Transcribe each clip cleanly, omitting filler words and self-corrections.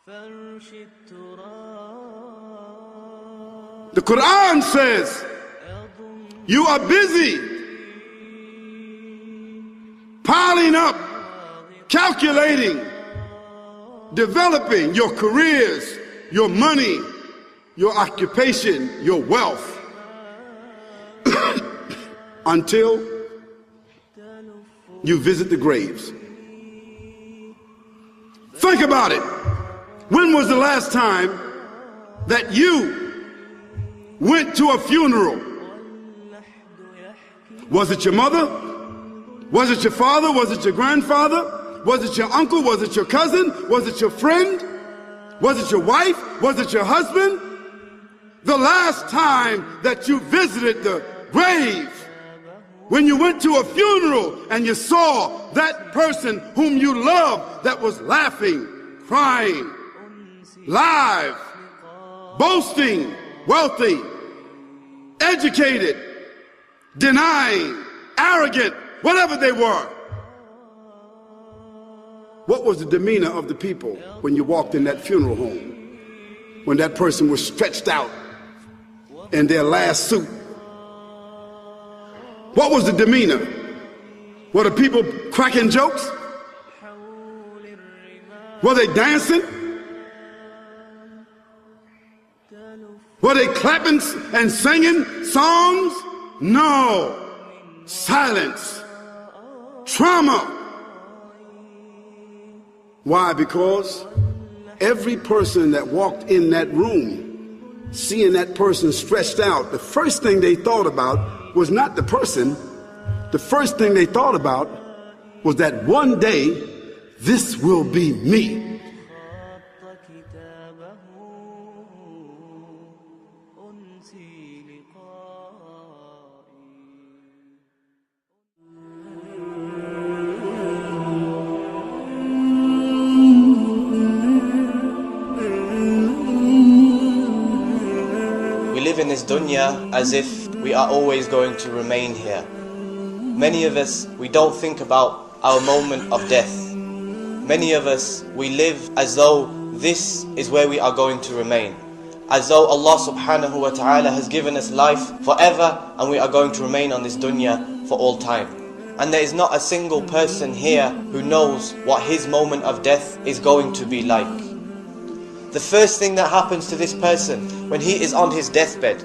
The Quran says you are busy piling up, calculating, developing your careers, your money, your occupation, your wealth, until you visit the graves. Think about it. When was the last time that you went to a funeral? Was it your mother? Was it your father? Was it your grandfather? Was it your uncle? Was it your cousin? Was it your friend? Was it your wife? Was it your husband? The last time that you visited the grave, when you went to a funeral and you saw that person whom you loved that was laughing, crying, live, boasting, wealthy, educated, denying, arrogant, whatever they were. What was the demeanor of the people when you walked in that funeral home? When that person was stretched out in their last suit? What was the demeanor? Were the people cracking jokes? Were they dancing? Were they clapping and singing songs? No. Silence. Trauma. Why? Because every person that walked in that room, seeing that person stretched out, the first thing they thought about was not the person. The first thing they thought about was that one day, this will be me. We live in this dunya as if we are always going to remain here. Many of us, we don't think about our moment of death. Many of us, we live as though this is where we are going to remain. As though Allah subhanahu wa ta'ala has given us life forever and we are going to remain on this dunya for all time. And there is not a single person here who knows what his moment of death is going to be like. The first thing that happens to this person when he is on his deathbed,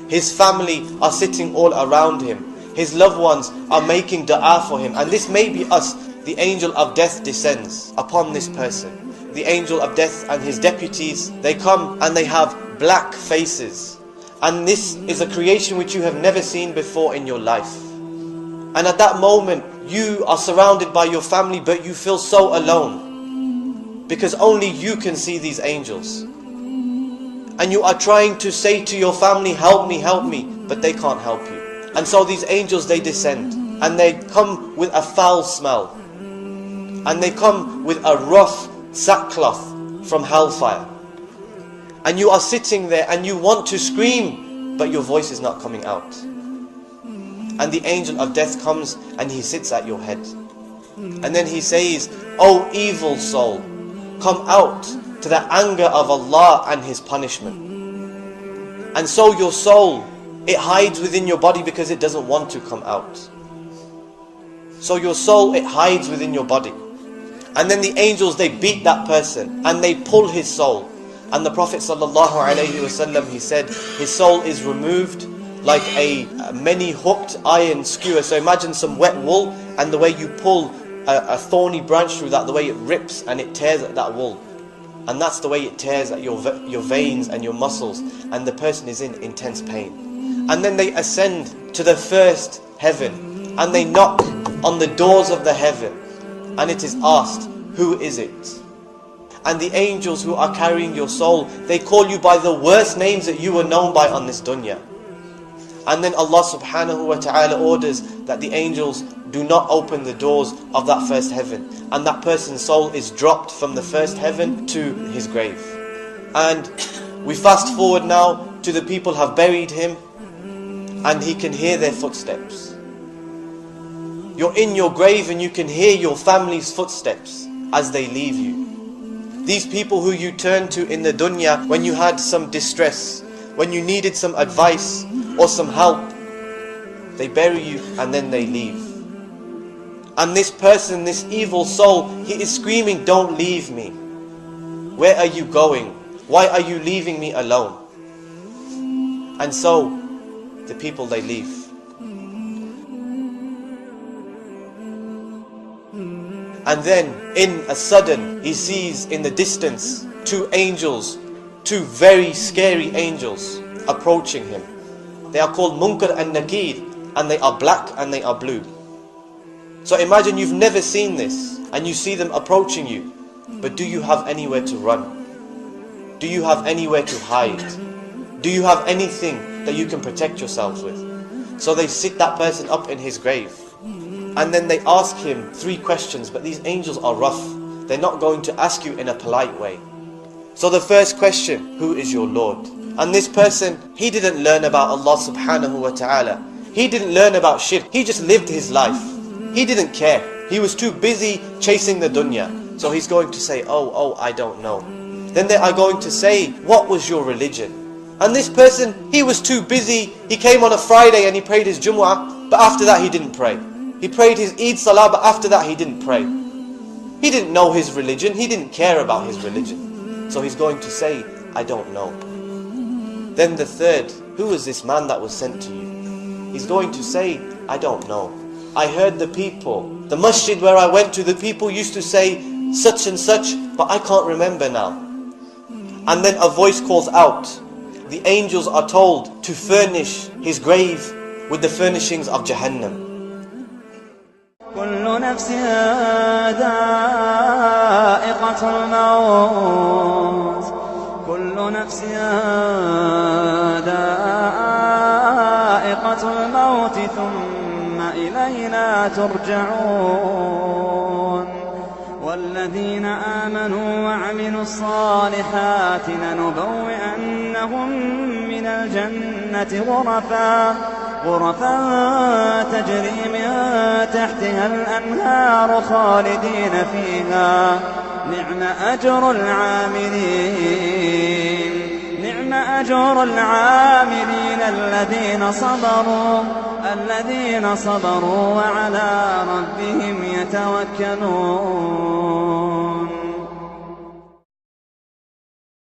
his family are sitting all around him. His loved ones are making dua for him. And this may be us. The angel of death descends upon this person. The angel of death and his deputies, they come and they have black faces. And this is a creation which you have never seen before in your life. And at that moment, you are surrounded by your family, but you feel so alone. Because only you can see these angels. And you are trying to say to your family, help me, but they can't help you. And so these angels, they descend. And they come with a foul smell. And they come with a rough sackcloth from hellfire. And you are sitting there and you want to scream, but your voice is not coming out. And the angel of death comes and he sits at your head. And then he says, "O evil soul, come out to the anger of Allah and His punishment." And so your soul, it hides within your body because it doesn't want to come out. So your soul, it hides within your body. And then the angels, they beat that person and they pull his soul. And the Prophet ﷺ, he said, his soul is removed like a many hooked iron skewer. So imagine some wet wool, and the way you pull a thorny branch through that, the way it rips and it tears at that wool. And that's the way it tears at your veins and your muscles. And the person is in intense pain. And then they ascend to the first heaven. And they knock on the doors of the heaven. And it is asked, who is it? And the angels who are carrying your soul, they call you by the worst names that you were known by on this dunya. And then Allah subhanahu wa ta'ala orders that the angels do not open the doors of that first heaven. And that person's soul is dropped from the first heaven to his grave. And we fast forward now to the people have buried him, and he can hear their footsteps. You're in your grave and you can hear your family's footsteps as they leave you. These people who you turned to in the dunya when you had some distress, when you needed some advice or some help, they bury you and then they leave. And this person, this evil soul, he is screaming, don't leave me. Where are you going? Why are you leaving me alone? And so, the people, they leave. And then, in a sudden, he sees in the distance two angels, two very scary angels approaching him. They are called Munkar and Nakir, and they are black and they are blue. So imagine you've never seen this, and you see them approaching you. But do you have anywhere to run? Do you have anywhere to hide? Do you have anything that you can protect yourselves with? So they sit that person up in his grave. And then they ask him 3 questions, but these angels are rough. They're not going to ask you in a polite way. So the first question, who is your Lord? And this person, he didn't learn about Allah subhanahu wa ta'ala. He didn't learn about shirk. He just lived his life. He didn't care. He was too busy chasing the dunya. So he's going to say, oh, I don't know. Then they are going to say, what was your religion? And this person, he was too busy. He came on a Friday and he prayed his Jumu'ah, but after that he didn't pray. He prayed his Eid Salah, but after that he didn't pray. He didn't know his religion. He didn't care about his religion. So he's going to say, I don't know. Then the third, who was this man that was sent to you? He's going to say, I don't know. I heard the people, the masjid where I went to, the people used to say such and such, but I can't remember now. And then a voice calls out. The angels are told to furnish his grave with the furnishings of Jahannam. كل نفس ذائقة الموت كل نفس ذائقة الموت ثم إلينا ترجعون والذين آمنوا وعملوا الصالحات لنبوئنهم من الجنة غرفا تجري من تحتها الأنهار خالدين فيها نعم أجر العاملين الذين صبروا وعلى ربهم يتوكلون